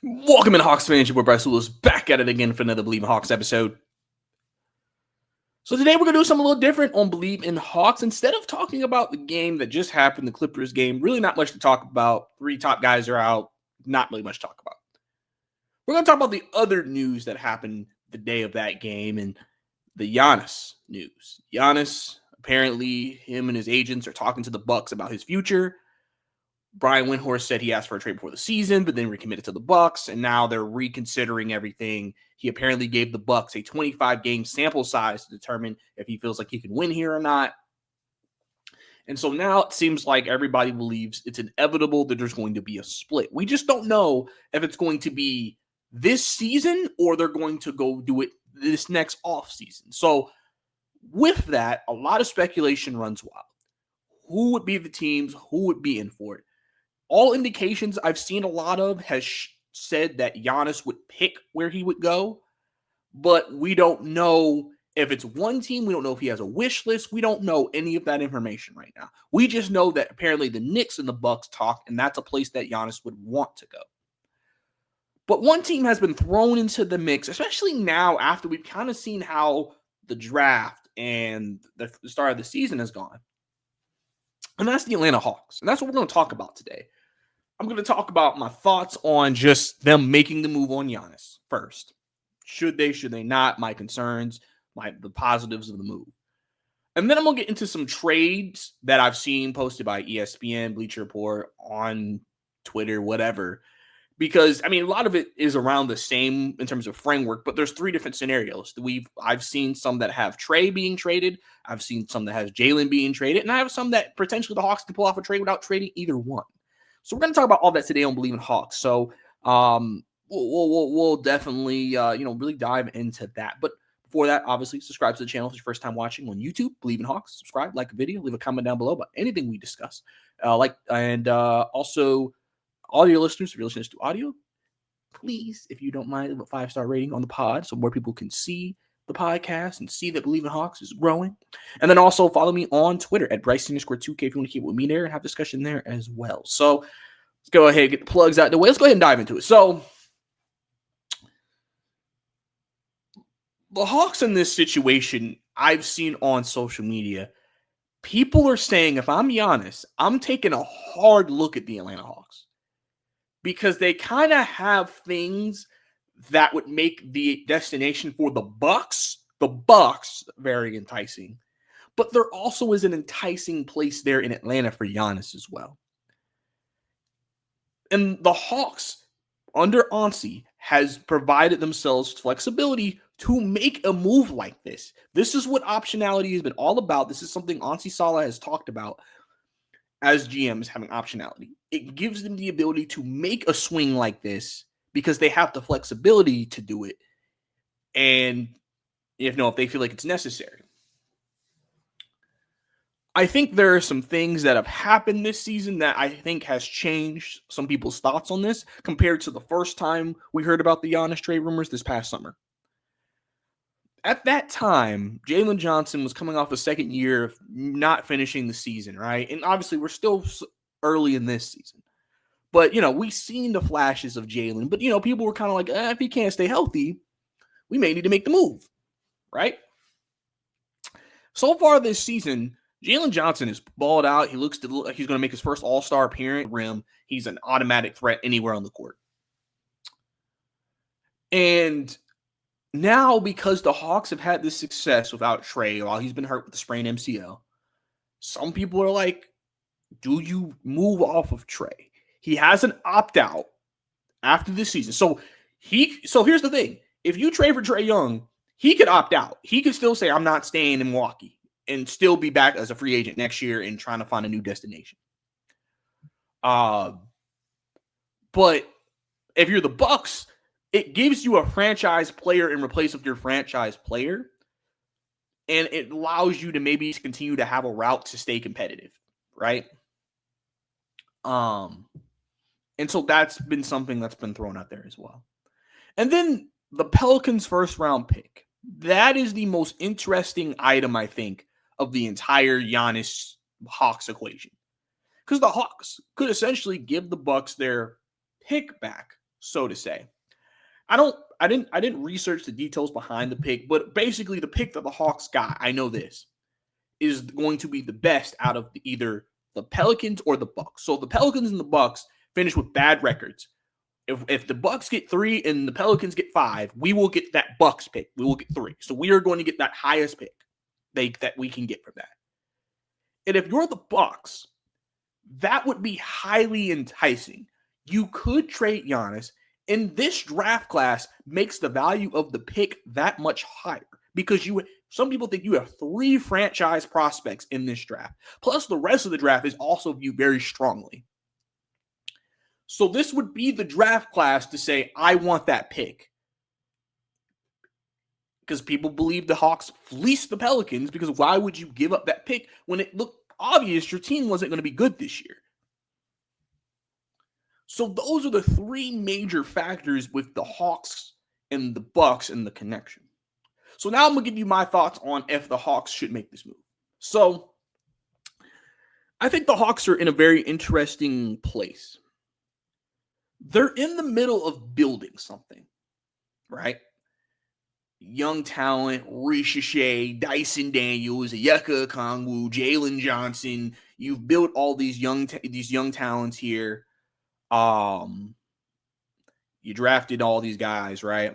Welcome in, Hawks fans. Your boy Bryce Lewis back at it again for another Believe in Hawks episode. So today we're going to do something a little different on Believe in Hawks. Instead of talking about the game that just happened, the Clippers game, really not much to talk about. Three top guys are out. Not really much to talk about. We're going to talk about the other news that happened the day of that game and the Giannis news. Giannis, apparently him and his agents are talking to the Bucks about his future. Brian Windhorst said he asked for a trade before the season, but then recommitted to the Bucks, and now they're reconsidering everything. He apparently gave the Bucks a 25-game sample size to determine if he feels like he can win here or not. And so now it seems like everybody believes it's inevitable that there's going to be a split. We just don't know if it's going to be this season or they're going to go do it this next offseason. So with that, a lot of speculation runs wild. Who would be the teams? Who would be in for it? All indications I've seen a lot of has said that Giannis would pick where he would go, but we don't know if it's one team. We don't know if he has a wish list. We don't know any of that information right now. We just know that apparently the Knicks and the Bucks talk, and that's a place that Giannis would want to go. But one team has been thrown into the mix, especially now after we've kind of seen how the draft and the start of the season has gone, and that's the Atlanta Hawks. And that's what we're going to talk about today. I'm going to talk about my thoughts on just them making the move on Giannis first. Should they not? My concerns, the positives of the move. And then I'm going to get into some trades that I've seen posted by ESPN, Bleacher Report, on Twitter, whatever. Because, a lot of it is around the same in terms of framework, but there's three different scenarios. I've seen some that have Trey being traded. I've seen some that has Jalen being traded. And I have some that potentially the Hawks can pull off a trade without trading either one. So we're going to talk about all that today on Believe in Hawks. So we'll definitely really dive into that. But before that, obviously, subscribe to the channel if it's your first time watching on YouTube. Believe in Hawks. Subscribe, like a video, leave a comment down below about anything we discuss. Also, all your listeners, if you're listening to audio, please, if you don't mind, leave a 5-star rating on the pod so more people can see the podcast and see that Believe in Hawks is growing. And then also follow me on Twitter at Bryce_2K if you want to keep with me there and have discussion there as well. So let's go ahead and get the plugs out of the way. Let's go ahead and dive into it. So the Hawks in this situation, I've seen on social media, people are saying if I'm Giannis, I'm taking a hard look at the Atlanta Hawks because they kind of have things that would make the destination for the Bucks very enticing. But there also is an enticing place there in Atlanta for Giannis as well. And the Hawks, under Ansi, has provided themselves flexibility to make a move like this. This is what optionality has been all about. This is something Ansi Salah has talked about as GMs having optionality. It gives them the ability to make a swing like this because they have the flexibility to do it. And if they feel like it's necessary. I think there are some things that have happened this season that I think has changed some people's thoughts on this compared to the first time we heard about the Giannis trade rumors this past summer. At that time, Jalen Johnson was coming off a second year of not finishing the season, right? And obviously we're still early in this season. But, we've seen the flashes of Jalen. But, people were kind of like, if he can't stay healthy, we may need to make the move, right? So far this season, Jalen Johnson is balled out. He looks like he's going to make his first all-star appearance at the rim. He's an automatic threat anywhere on the court. And now, because the Hawks have had this success without Trey while he's been hurt with the sprained MCL, some people are like, do you move off of Trey? He has an opt-out after this season. So here's the thing. If you trade for Trae Young, he could opt out. He could still say, I'm not staying in Milwaukee and still be back as a free agent next year and trying to find a new destination. But if you're the Bucks, it gives you a franchise player in replace of your franchise player. And it allows you to maybe continue to have a route to stay competitive, right? And so that's been something that's been thrown out there as well. And then the Pelicans' first-round pick. That is the most interesting item, I think, of the entire Giannis Hawks equation. Because the Hawks could essentially give the Bucks their pick back so to say. I didn't research the details behind the pick, but basically the pick that the Hawks got, I know this, is going to be the best out of either the Pelicans or the Bucks. So the Pelicans and the Bucks finish with bad records. If the Bucks get 3 and the Pelicans get 5, we will get that Bucks pick. We will get 3. So we are going to get that highest pick that we can get from that. And if you're the Bucks, that would be highly enticing. You could trade Giannis, and this draft class makes the value of the pick that much higher because some people think you have 3 franchise prospects in this draft. Plus, the rest of the draft is also viewed very strongly. So this would be the draft class to say, I want that pick. Because people believe the Hawks fleeced the Pelicans, because why would you give up that pick when it looked obvious your team wasn't going to be good this year? So those are the 3 major factors with the Hawks and the Bucks and the connection. So now I'm going to give you my thoughts on if the Hawks should make this move. So I think the Hawks are in a very interesting place. They're in the middle of building something, right? Young talent, Ricochet, Dyson Daniels, Onyeka Okongwu, Jalen Johnson. You've built all these young talents here. You drafted all these guys, right?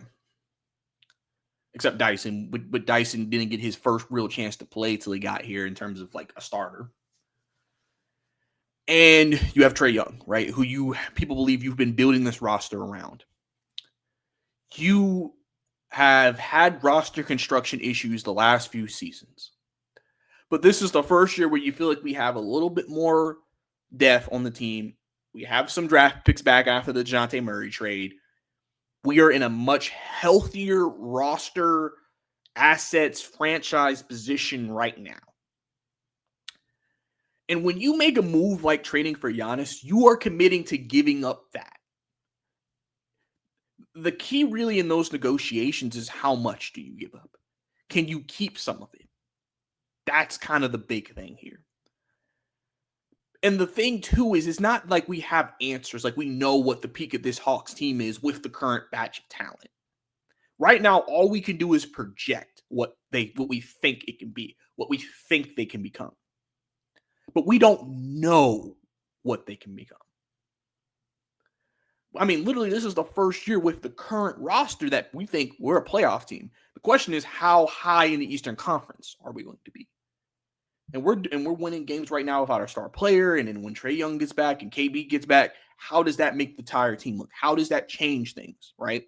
Except Dyson, but Dyson didn't get his first real chance to play till he got here in terms of like a starter. And you have Trae Young, right? Who people believe you've been building this roster around. You have had roster construction issues the last few seasons. But this is the first year where you feel like we have a little bit more depth on the team. We have some draft picks back after the DeJounte Murray trade. We are in a much healthier roster, assets, franchise position right now. And when you make a move like trading for Giannis, you are committing to giving up that. The key really in those negotiations is how much do you give up? Can you keep some of it? That's kind of the big thing here. And the thing, too, is it's not like we have answers. Like we know what the peak of this Hawks team is with the current batch of talent. Right now, all we can do is project what we think it can be, what we think they can become. But we don't know what they can become. I mean, literally, this is the first year with the current roster that we think we're a playoff team. The question is, how high in the Eastern Conference are we going to be? And we're winning games right now without our star player. And then when Trae Young gets back and KB gets back, how does that make the entire team look? How does that change things, right?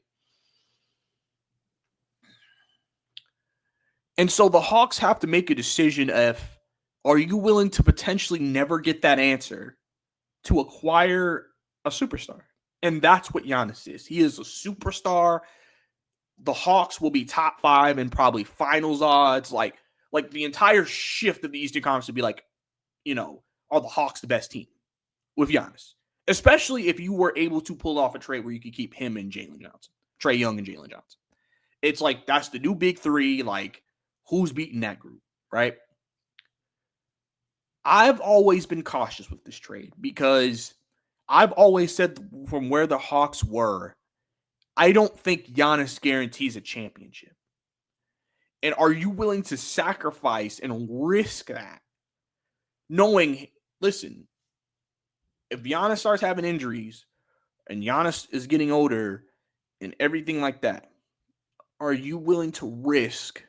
And so the Hawks have to make a decision if, are you willing to potentially never get that answer to acquire a superstar? And that's what Giannis is. He is a superstar. The Hawks will be top 5 and probably finals odds. Like the entire shift of the Eastern Conference would be like, are the Hawks the best team with Giannis? Especially if you were able to pull off a trade where you could keep him and Jalen Johnson, Trae Young and Jalen Johnson. It's like, that's the new big 3. Like, who's beating that group, right? I've always been cautious with this trade because I've always said from where the Hawks were, I don't think Giannis guarantees a championship. And are you willing to sacrifice and risk that? Knowing, listen, if Giannis starts having injuries and Giannis is getting older and everything like that, are you willing to risk,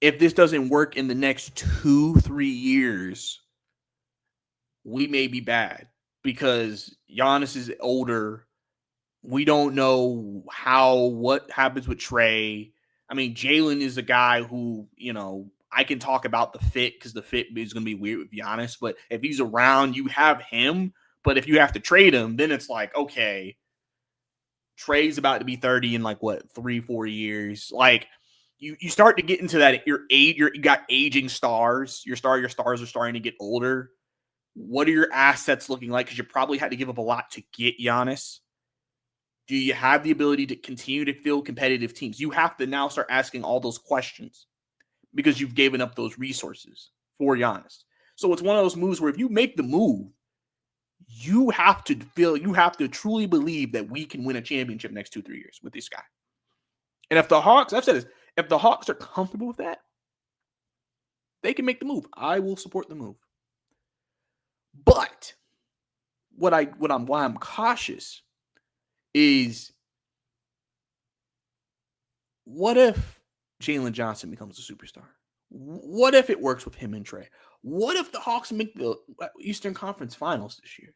if this doesn't work in the next 2-3 years, we may be bad because Giannis is older. We don't know what happens with Trae. I mean, Jalen is a guy who, I can talk about the fit because the fit is going to be weird with Giannis. But if he's around, you have him. But if you have to trade him, then it's like, okay, Trae's about to be 30 in 3-4 years. Like, you start to get into that. You got aging stars. Your stars are starting to get older. What are your assets looking like? Because you probably had to give up a lot to get Giannis. Do you have the ability to continue to field competitive teams? You have to now start asking all those questions because you've given up those resources for Giannis. So it's one of those moves where if you make the move, you have to truly believe that we can win a championship next 2-3 years with this guy. And if the Hawks, I've said this, if the Hawks are comfortable with that, they can make the move. I will support the move. But why I'm cautious is, what if Jalen Johnson becomes a superstar? What if it works with him and Trey? What if the Hawks make the Eastern Conference Finals this year?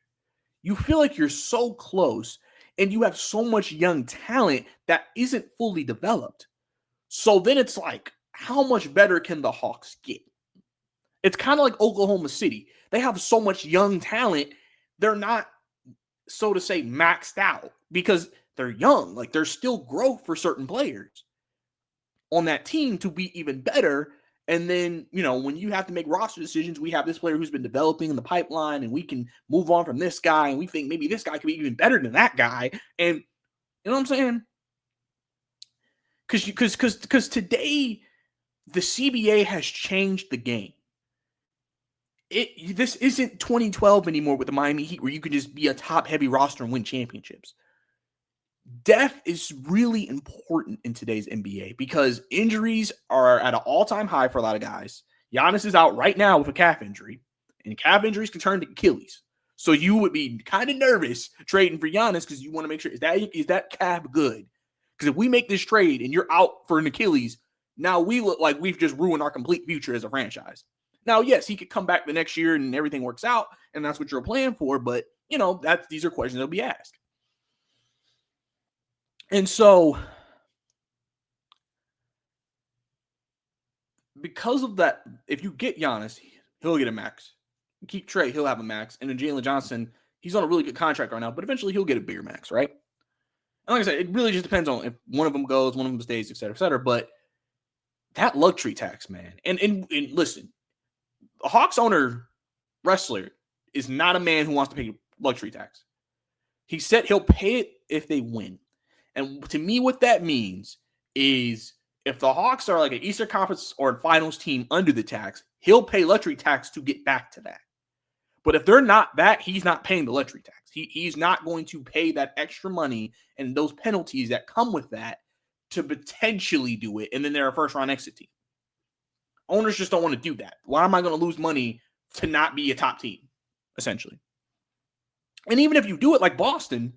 You feel like you're so close and you have so much young talent that isn't fully developed. So then it's like, how much better can the Hawks get? It's kind of like Oklahoma City. They have so much young talent. They're not, so to say, maxed out because they're young. Like, there's still growth for certain players on that team to be even better. And then, when you have to make roster decisions, we have this player who's been developing in the pipeline, and we can move on from this guy, and we think maybe this guy could be even better than that guy. And you know what I'm saying? Because today the CBA has changed the game. This isn't 2012 anymore with the Miami Heat, where you can just be a top-heavy roster and win championships. Depth is really important in today's NBA because injuries are at an all-time high for a lot of guys. Giannis is out right now with a calf injury, and calf injuries can turn to Achilles. So you would be kind of nervous trading for Giannis because you want to make sure, is that calf good? Because if we make this trade and you're out for an Achilles, now we look like we've just ruined our complete future as a franchise. Now, yes, he could come back the next year and everything works out, and that's what you're playing for, but these are questions that'll be asked. And so, because of that, if you get Giannis, he'll get a max. You keep Trey, he'll have a max. And then Jalen Johnson, he's on a really good contract right now, but eventually he'll get a bigger max, right? And like I said, it really just depends on if one of them goes, one of them stays, et cetera, et cetera. But that luxury tax, man. And listen, a Hawks owner wrestler is not a man who wants to pay luxury tax. He said he'll pay it if they win. And to me, what that means is, if the Hawks are like an Eastern Conference or Finals team under the tax, he'll pay luxury tax to get back to that. But if they're not that, he's not paying the luxury tax. He's not going to pay that extra money and those penalties that come with that to potentially do it, and then they're a first-round exit team. Owners just don't want to do that. Why am I going to lose money to not be a top team, essentially? And even if you do it like Boston,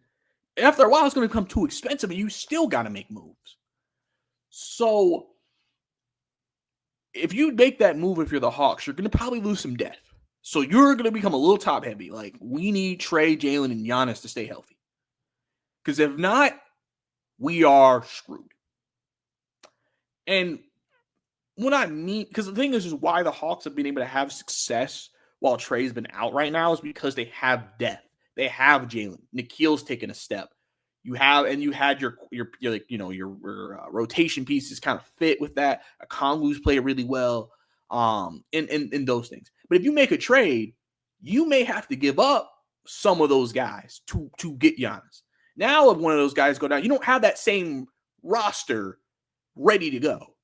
after a while, it's going to become too expensive, and you still got to make moves. So if you make that move, if you're the Hawks, you're going to probably lose some depth. So you're going to become a little top heavy. Like, we need Trey, Jalen, and Giannis to stay healthy. Because if not, we are screwed. And what I mean, because the thing is why the Hawks have been able to have success while Trey's been out right now is because they have depth. They have Jalen. Nikhil's taken a step. You had your rotation pieces kind of fit with that. Okongwu's played really well, in those things. But if you make a trade, you may have to give up some of those guys to get Giannis. Now, if one of those guys go down, you don't have that same roster ready to go.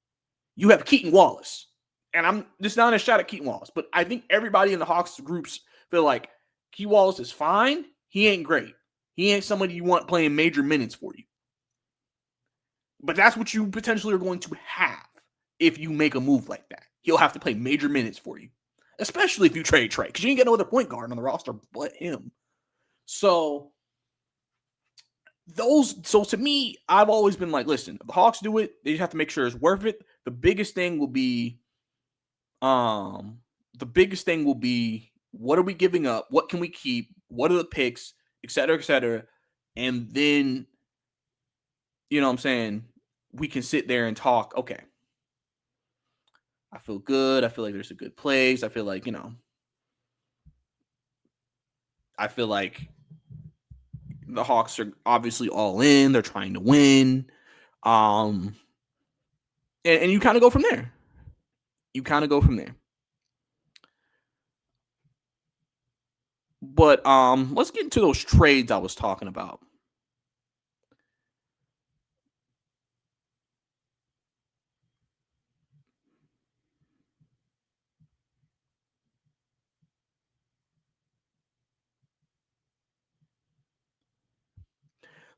You have Keaton Wallace, and I'm just not a shot at Keaton Wallace, but I think everybody in the Hawks groups feel like Keaton Wallace is fine. He ain't great. He ain't somebody you want playing major minutes for you. But that's what you potentially are going to have if you make a move like that. He'll have to play major minutes for you, especially if you trade Trey, because you ain't got no other point guard on the roster but him. So to me, I've always been like, listen, if the Hawks do it, they just have to make sure it's worth it. The biggest thing will be, what are we giving up? What can we keep? What are the picks, et cetera, et cetera. And then, you know what I'm saying, we can sit there and talk, okay, I feel good. I feel like there's a good place. I feel like, the Hawks are obviously all in. They're trying to win. And you kind of go from there. But let's get into those trades I was talking about.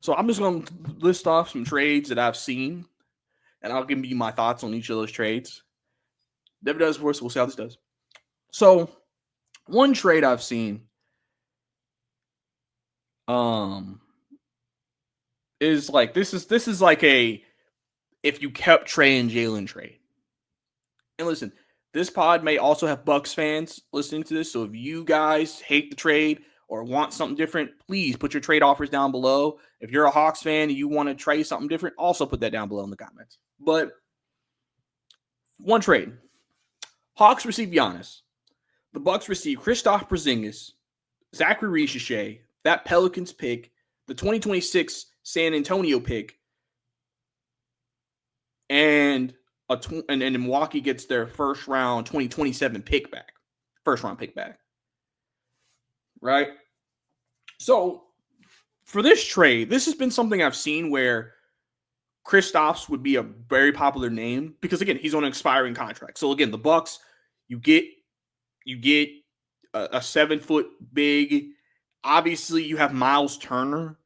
So I'm just going to list off some trades that I've seen, and I'll give you my thoughts on each of those trades. Never does before, so we'll see how this does. So one trade I've seen is like this is like a if you kept Trey and Jalen trade. And listen, this pod may also have Bucks fans listening to this, so if you guys hate the trade or want something different, please put your trade offers down below. If you're a Hawks fan and you want to trade something different, also put that down below in the comments. But one trade. Hawks receive Giannis. The Bucks receive Kristaps Porzingis, Zachary Ricochet, that Pelicans pick, the 2026 San Antonio pick, and Milwaukee gets their first round 2027 pick back. First round pick back. Right? So for this trade, this has been something I've seen where Kristaps would be a very popular name because again, he's on an expiring contract. So again, the Bucks, you get a 7-foot big. Obviously, you have Miles Turner.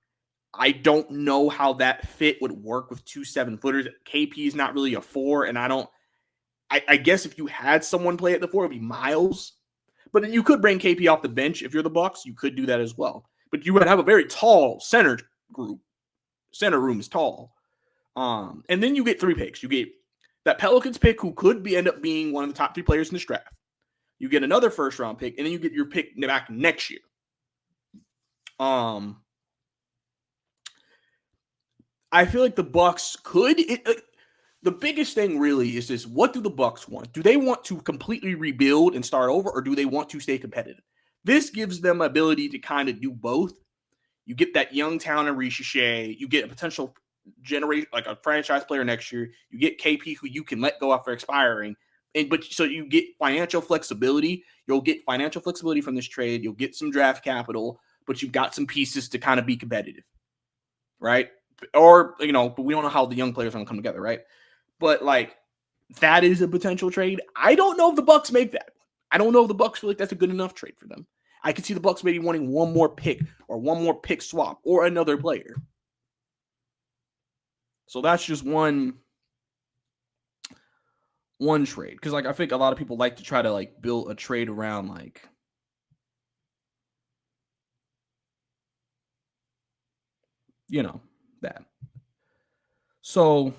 I don't know how that fit would work with 2 7-footers. KP is not really a 4, and I guess if you had someone play at the 4, it would be Miles. But then you could bring KP off the bench if you're the Bucks. You could do that as well. But you would have a very tall center group. Center room is tall. And then you get 3 picks. You get that Pelicans pick who could end up being one of the top 3 players in this draft. You get another first-round pick, and then you get your pick back next year. I feel like the Bucks could. The biggest thing really is this: what do the Bucks want? Do they want to completely rebuild and start over, or do they want to stay competitive? This gives them ability to kind of do both. You get that young talent Ricochet. You get a potential generate like a franchise player next year. You get KP who you can let go after expiring. But so you get financial flexibility. You'll get financial flexibility from this trade. You'll get some draft capital, but you've got some pieces to kind of be competitive, right? Or, but we don't know how the young players are going to come together, right? But, like, that is a potential trade. I don't know if the Bucks make that. I don't know if the Bucks feel like that's a good enough trade for them. I could see the Bucks maybe wanting one more pick or one more pick swap or another player. So that's just one trade. Because, like, I think a lot of people like to try to, like, build a trade around, like, that. So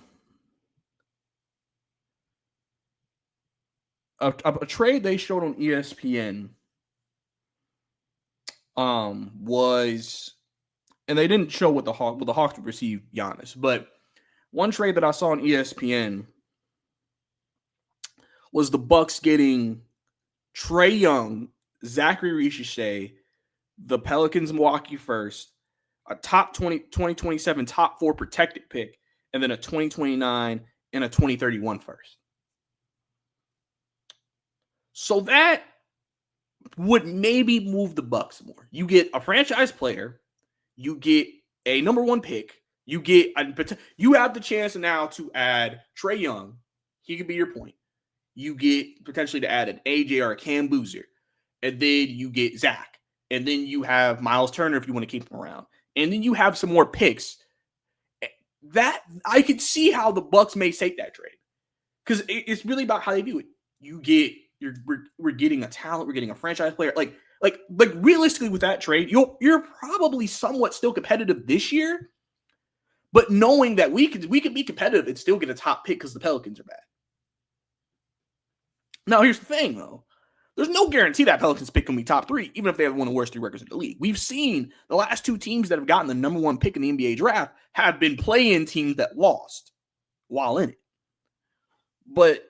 a trade they showed on ESPN was, and they didn't show what the Hawks would receive Giannis, but one trade that I saw on ESPN was the Bucks getting Trae Young, Zachary Ricochet, the Pelicans Milwaukee first, a top 2027 top 4 protected pick, and then a 2029 and a 2031 first. So that would maybe move the Bucks more. You get a franchise player, you get a number 1 pick, you have the chance now to add Trae Young. He could be your point. You get potentially to add an AJ or a Cam Boozer, and then you get Zach, and then you have Miles Turner if you want to keep him around, and then you have some more picks. That I could see how the Bucks may take that trade because it's really about how they view it. We're getting a talent, we're getting a franchise player. Like realistically, with that trade, you're probably somewhat still competitive this year, but knowing that we could be competitive and still get a top pick because the Pelicans are bad. Now, here's the thing, though. There's no guarantee that Pelicans pick can be top 3, even if they have one of the worst 3 records in the league. We've seen the last 2 teams that have gotten the number 1 pick in the NBA draft have been play-in teams that lost while in it. But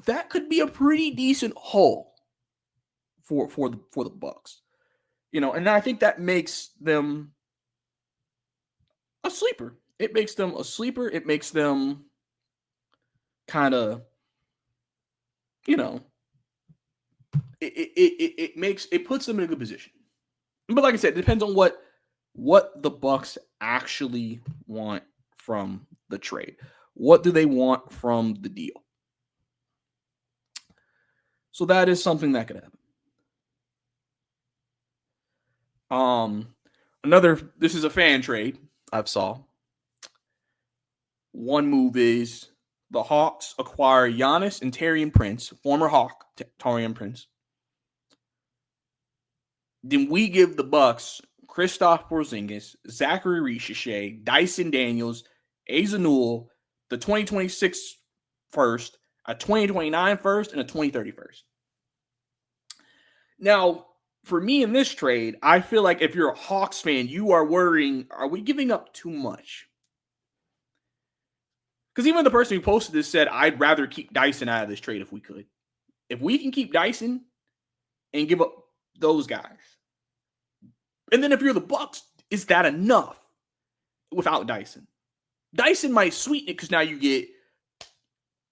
that could be a pretty decent haul for the Bucks. And I think that makes them a sleeper. It makes them a sleeper. It makes them kind of, it puts them in a good position. But like I said, it depends on what the Bucks actually want from the trade. What do they want from the deal? So that is something that could happen. This is a fan trade I've saw. One move is the Hawks acquire Giannis and Taurean Prince, former Hawk Taurean Prince. Then we give the Bucks Kristaps Porzingis, Zachary Richichet, Dyson Daniels, Azanul, the 2026 first, a 2029 first, and a 2030 first. Now, for me in this trade, I feel like if you're a Hawks fan, you are worrying, are we giving up too much? Because even the person who posted this said, I'd rather keep Dyson out of this trade if we could. If we can keep Dyson and give up those guys. And then if you're the Bucks, is that enough without Dyson? Dyson might sweeten it because now you get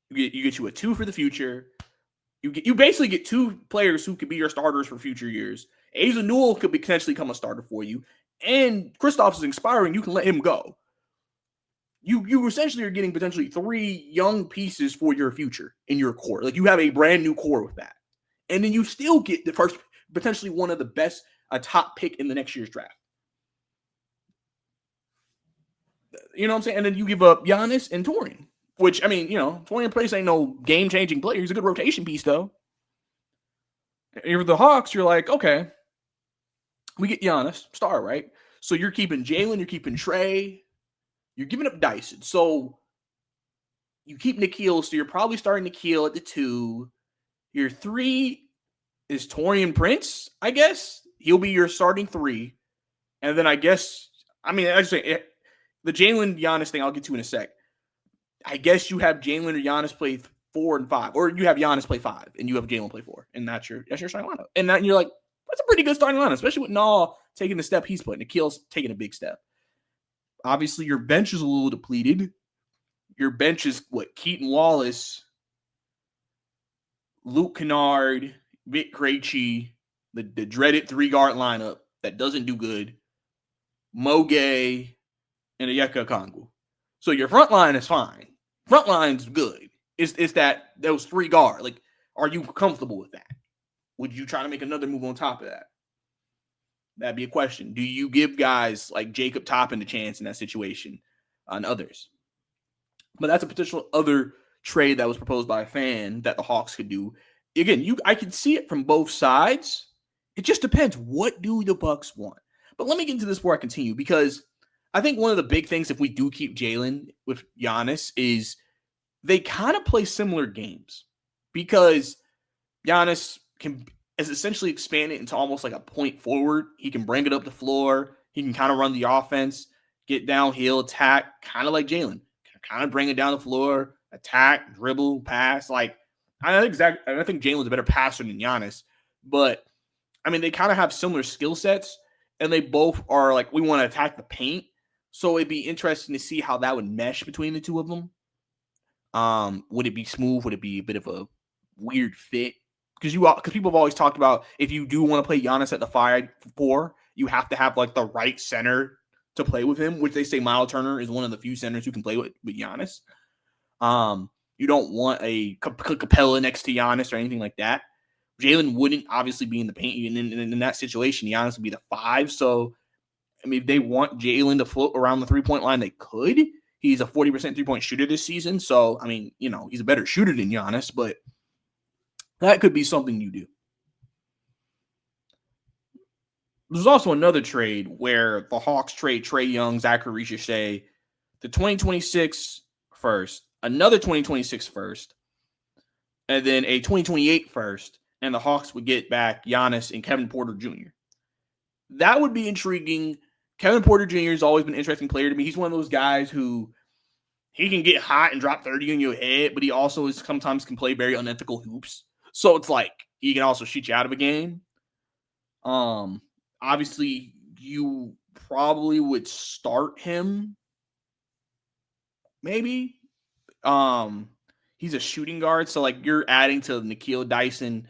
you a 2 for the future. You basically get 2 players who could be your starters for future years. Asa Newell could potentially become a starter for you. And Kristaps is expiring. You can let him go. You essentially are getting potentially 3 young pieces for your future in your core. Like you have a brand new core with that. And then you still get the first, potentially one of the best, a top pick in the next year's draft. You know what I'm saying? And then you give up Giannis and Taurean, which, I mean, Taurean Prince ain't no game-changing player. He's a good rotation piece, though. If you're the Hawks, you're like, okay, we get Giannis, star, right? So you're keeping Jalen, you're keeping Trey, you're giving up Dyson. So you keep Nikhil, so you're probably starting Nikhil at the 2. Your 3 is Taurean Prince, I guess. He'll be your starting 3. And then I guess, I mean, I say the Jalen Giannis thing I'll get to in a sec. I guess you have Jalen or Giannis play 4 and 5, or you have Giannis play 5 and you have Jalen play 4, and that's your starting lineup. And you're like, that's a pretty good starting lineup, especially with Nall taking the step he's put. Nikhil's taking a big step. Obviously, your bench is a little depleted. Your bench is Keaton Wallace, Luke Kennard, Vic Krejci, the dreaded 3-guard lineup that doesn't do good. Mo Gay, and Onyeka Okongwu. So your front line is fine. Front line's good. It's that those 3 guard. Like, are you comfortable with that? Would you try to make another move on top of that? That'd be a question. Do you give guys like Jacob Toppin a chance in that situation on others? But that's a potential other trade that was proposed by a fan that the Hawks could do. Again, I can see it from both sides. It just depends. What do the Bucks want? But let me get into this before I continue, because I think one of the big things if we do keep Jalen with Giannis is they kind of play similar games, because Giannis is essentially expanded into almost like a point forward. He can bring it up the floor. He can kind of run the offense, get downhill, attack, kind of like Jalen. Kind of bring it down the floor, attack, dribble, pass. Like, I think Jalen's a better passer than Giannis, but I mean, they kind of have similar skill sets, and they both are like, we want to attack the paint. So it'd be interesting to see how that would mesh between the two of them. Would it be smooth? Would it be a bit of a weird fit? Because people have always talked about, if you do want to play Giannis at the 5-4, you have to have like the right center to play with him, which they say Miles Turner is one of the few centers who can play with Giannis. You don't want a Capella next to Giannis or anything like that. Jalen wouldn't obviously be in the paint. In that situation, Giannis would be the 5. So, I mean, if they want Jalen to float around the 3-point line, they could. He's a 40% 3-point shooter this season. So, I mean, he's a better shooter than Giannis, but that could be something you do. There's also another trade where the Hawks trade Trae Young, Zachary Richichet, the 2026 first, another 2026 first, and then a 2028 first, and the Hawks would get back Giannis and Kevin Porter Jr. That would be intriguing. Kevin Porter Jr. has always been an interesting player to me. He's one of those guys who he can get hot and drop 30 in your head, but he also sometimes can play very unethical hoops. So it's like he can also shoot you out of a game. Obviously, you probably would start him. Maybe. He's a shooting guard, so like you're adding to Nikhil, Dyson,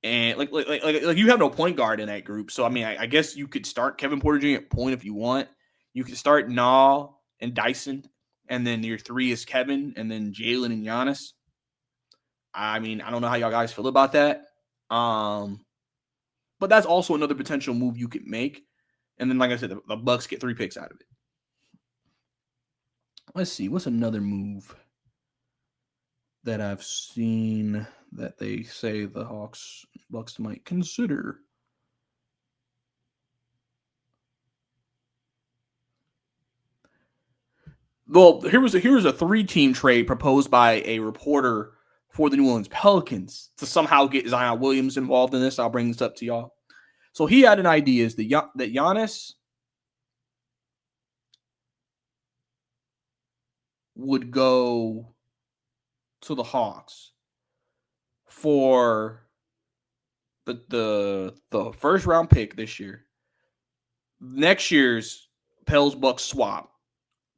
and like you have no point guard in that group. So I mean, I guess you could start Kevin Porter Jr. at point if you want. You could start Nall and Dyson, and then your 3 is Kevin, and then Jalen and Giannis. I mean, I don't know how y'all guys feel about that. But that's also another potential move you could make. And then, like I said, the Bucks get 3 picks out of it. Let's see. What's another move that I've seen that they say the Bucks might consider? Well, here was a 3-team trade proposed by a reporter for the New Orleans Pelicans to somehow get Zion Williams involved in this. I'll bring this up to y'all. So he had an idea is that Giannis would go to the Hawks for the first round pick this year. Next year's Pels Bucks swap.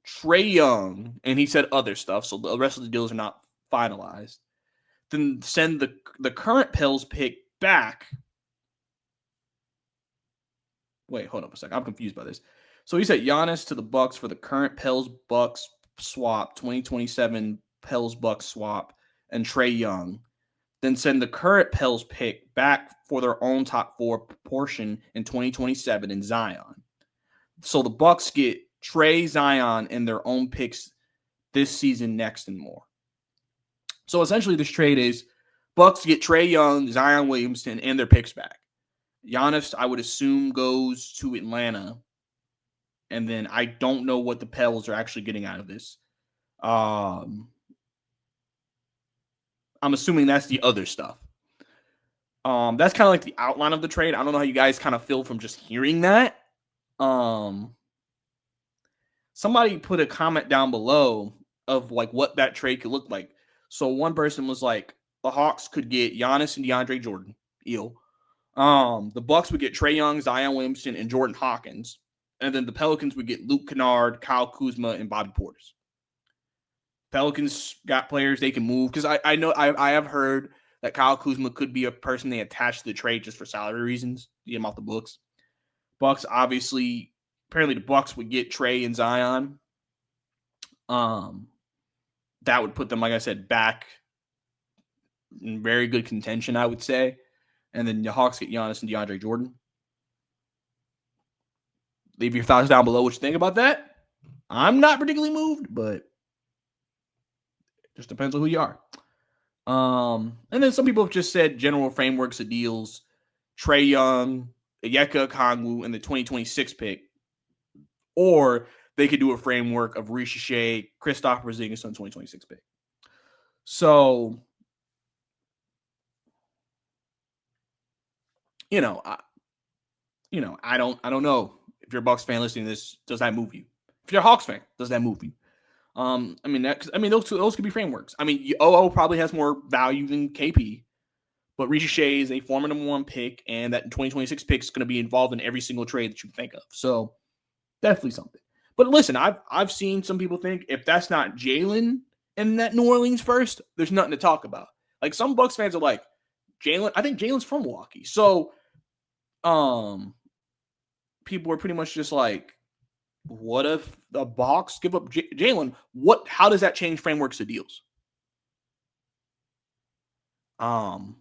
Trae Young, and he said other stuff, so the rest of the deals are not finalized. Then send the current Pels pick back. Wait, hold up a second. I'm confused by this. So he said Giannis to the Bucks for the current Pels Bucks swap, 2027 Pels Bucks swap, and Trae Young. Then send the current Pels pick back for their own top 4 portion in 2027 in Zion. So the Bucks get Trae, Zion, and their own picks this season, next, and more. So essentially, this trade is Bucks get Trae Young, Zion Williamson, and their picks back. Giannis, I would assume, goes to Atlanta. And then I don't know what the Pels are actually getting out of this. I'm assuming that's the other stuff. That's kind of like the outline of the trade. I don't know how you guys kind of feel from just hearing that. Somebody put a comment down below of like what that trade could look like. So one person was like, the Hawks could get Giannis and DeAndre Jordan. The Bucks would get Trae Young, Zion Williamson, and Jordan Hawkins. And then the Pelicans would get Luke Kennard, Kyle Kuzma, and Bobby Portis. Pelicans got players they can move. Because I know I have heard that Kyle Kuzma could be a person they attach to the trade just for salary reasons. Get him off the books. Bucks, obviously, apparently the Bucks would get Trae and Zion. That would put them, like I said, back in very good contention, I would say. And then the Hawks get Giannis and DeAndre Jordan. Leave your thoughts down below what you think about that. I'm not particularly moved, but it just depends on who you are. And then some people have just said general frameworks of deals. Trae Young, Onyeka Okongwu, and the 2026 pick. Or they could do a framework of Rishi Shea, Kristaps Porzingis on 2026 pick. So, I don't know. If you're a Bucks fan listening to this, does that move you? If you're a Hawks fan, does that move you? Those could be frameworks. OO probably has more value than KP, but Rishi Shea is a former number 1 pick, and that 2026 pick is going to be involved in every single trade that you think of. So definitely something. But listen, I've seen some people think if that's not Jalen in that New Orleans first, there's nothing to talk about. Like some Bucks fans are like, Jalen. I think Jalen's from Milwaukee, so people were pretty much just like, what if the Bucks give up Jalen? How does that change frameworks of deals? And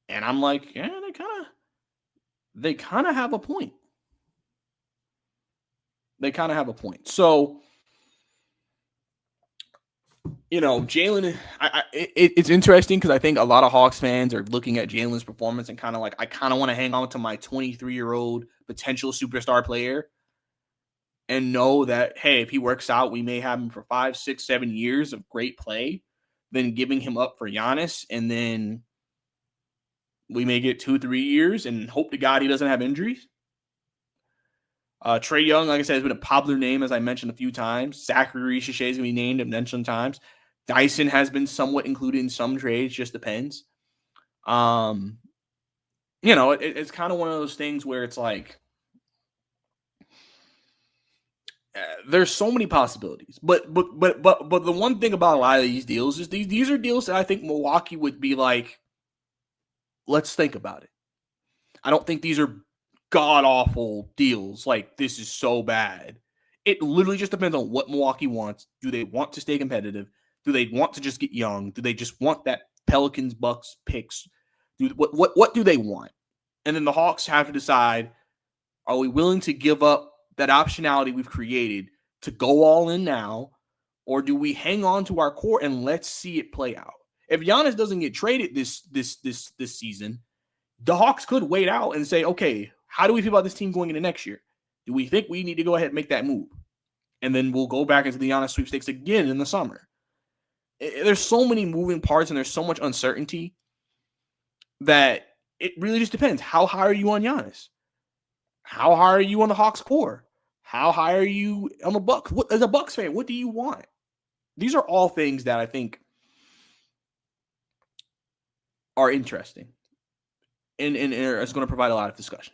I'm like, yeah, they kind of have a point. So, Jalen, it's interesting because I think a lot of Hawks fans are looking at Jalen's performance and kind of like, I kind of want to hang on to my 23-year-old potential superstar player and know that, hey, if he works out, we may have him for 5, 6, 7 years of great play, then giving him up for Giannis, and then we may get 2-3 years and hope to God he doesn't have injuries. Trae Young, like I said, has been a popular name, as I mentioned a few times. Zachary Rishi Shea is going to be named and mentioned times. Dyson has been somewhat included in some trades, just depends. It's kind of one of those things where it's like, there's so many possibilities. But the one thing about a lot of these deals is these are deals that I think Milwaukee would be like, let's think about it. I don't think these are god-awful deals. Like, this is so bad. It literally just depends on what Milwaukee wants. Do they want to stay competitive? Do they want to just get young? Do they just want that Pelicans, Bucks picks? What do they want? And then the Hawks have to decide, Are we willing to give up that optionality we've created to go all in now, or do we hang on to our core and let's see it play out? If Giannis doesn't get traded this season, the Hawks could wait out and say, okay, how do we feel about this team going into next year? Do we think we need to go ahead and make that move? And then we'll go back into the Giannis sweepstakes again in the summer. There's so many moving parts and there's so much uncertainty that it really just depends. How high are you on Giannis? How high are you on the Hawks core? How high are you on the Bucks? As a Bucks fan, what do you want? These are all things that I think are interesting and it's going to provide a lot of discussion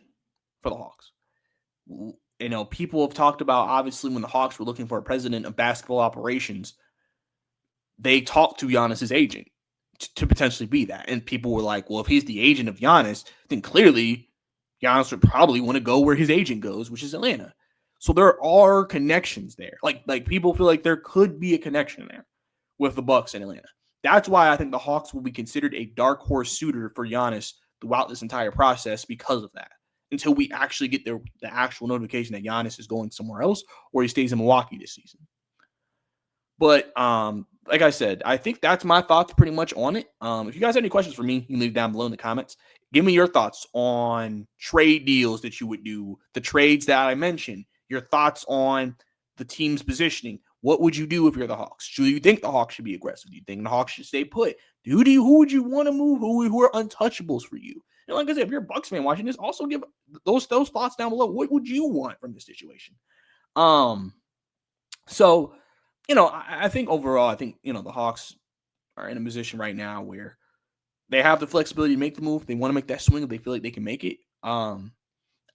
for the Hawks. You know, people have talked about, obviously, when the Hawks were looking for a president of basketball operations, they talked to Giannis's agent to potentially be that. And people were like, well, if he's the agent of Giannis, then clearly Giannis would probably want to go where his agent goes, which is Atlanta. So there are connections there. Like people feel like there could be a connection there with the Bucks and Atlanta. That's why I think the Hawks will be considered a dark horse suitor for Giannis throughout this entire process because of that. Until we actually get the actual notification that Giannis is going somewhere else or he stays in Milwaukee this season. But like I said, I think that's my thoughts pretty much on it. If you guys have any questions for me, you can leave down below in the comments. Give me your thoughts on trade deals that you would do, the trades that I mentioned, your thoughts on the team's positioning. What would you do if you're the Hawks? Do you think the Hawks should be aggressive? Do you think the Hawks should stay put? Who would you want to move? Who are untouchables for you? And like I said, if you're a Bucks fan watching this, also give those thoughts down below. What would you want from this situation? So, you know, I think overall, I think, you know, the Hawks are in a position right now where they have the flexibility to make the move. They want to make that swing if they feel like they can make it.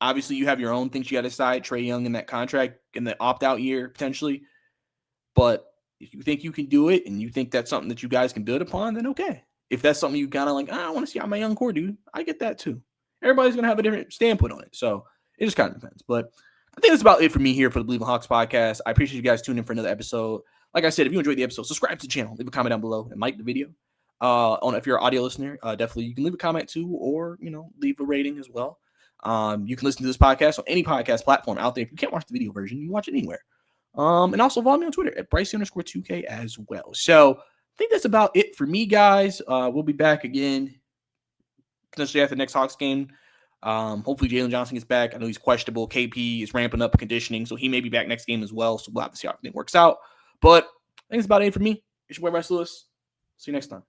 Obviously, you have your own things you got to decide. Trae Young in that contract in the opt-out year, potentially. But if you think you can do it and you think that's something that you guys can build upon, then okay. If that's something you kind of like, I want to see out my young core, dude, I get that too. Everybody's going to have a different standpoint on it. So it just kind of depends. But I think that's about it for me here for the Believe in Hawks podcast. I appreciate you guys tuning in for another episode. Like I said, if you enjoyed the episode, subscribe to the channel. Leave a comment down below and like the video. If you're an audio listener, definitely you can leave a comment too, or, you know, leave a rating as well. You can listen to this podcast on any podcast platform out there. If you can't watch the video version, you can watch it anywhere. And also follow me on Twitter at Bryce_2K as well. So I think that's about it for me, guys. We'll be back again potentially after the next Hawks game. Hopefully Jalen Johnson gets back. I know he's questionable. KP is ramping up conditioning, so he may be back next game as well. So we'll have to see how everything works out. But I think that's about it for me. It's your boy Bryce Lewis. See you next time.